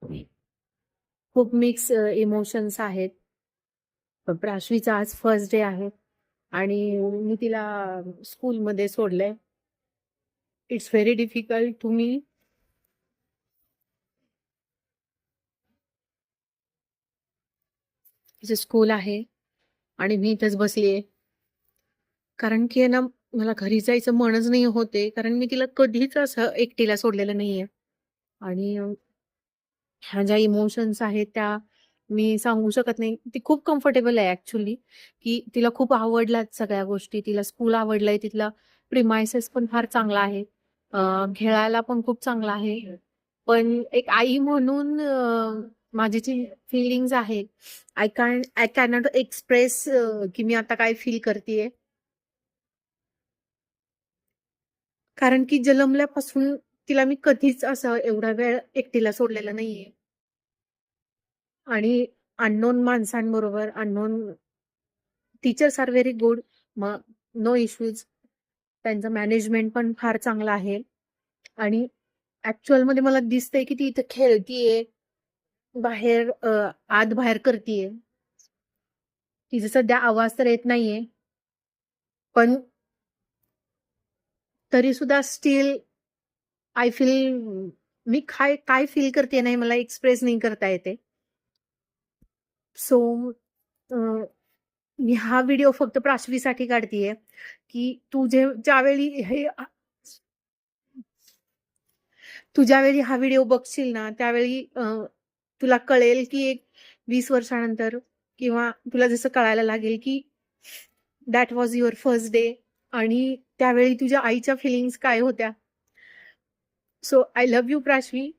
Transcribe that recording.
खूप mix emotions आहेत. प्राशवीचा आज फर्स्ट डे आहे आणि मी तिला स्कूलमध्ये सोडलंय. It's very difficult to me. तिचं स्कूल आहे आणि मी इथेच बसलीये. कारण की आहे ना, मला घरी जायचं मनच नाही होते. कारण मी तिला कधीच असं एकटीला सोडलेलं नाहीये. आणि ह्या ज्या इमोशन्स आहेत त्या मी सांगू शकत नाही. ती खूप कम्फर्टेबल आहे ॲक्चुअली, की तिला खूप आवडल्यात सगळ्या गोष्टी. तिला स्कूल आवडलंय, तिथला प्रिमाइसेस पण फार चांगला आहे. खेळायला पण खूप चांगला आहे. पण एक आई म्हणून माझी जी फीलिंग्ज आहेत, आय कॅनॉट एक्सप्रेस की मी आता काय फील करतीये. कारण की जन्मल्यापासून तिला मी कधीच असं एवढा वेळ एकटीला सोडलेलं नाहीये. आणि अननोन माणसांबरोबर टीचर्स आर व्हेरी गुड. मग नो इश्यूज. त्यांचं मॅनेजमेंट पण फार चांगलं आहे. आणि ॲक्चुअलमध्ये मला दिसतंय की ती इथं खेळतीये, बाहेर आत-बाहेर करतीये. तिचा सध्या आवाज तर येत नाहीये. पण तरी सुद्धा स्टिल आय फील मी काय काय फील करतेय नाही मला एक्सप्रेस नाही करता येते. सो मी हा व्हिडिओ फक्त प्राशवीसाठी काढतीये, की तू ज्यावेळी तू ज्यावेळी हा व्हिडिओ बघशील ना, त्यावेळी तुला कळेल की एक 20 वर्षानंतर किंवा तुला जसं कळायला लागेल की that was your first day आणि त्यावेळी तुझ्या आईच्या फीलिंग्स काय होत्या. So I love you प्राशवी.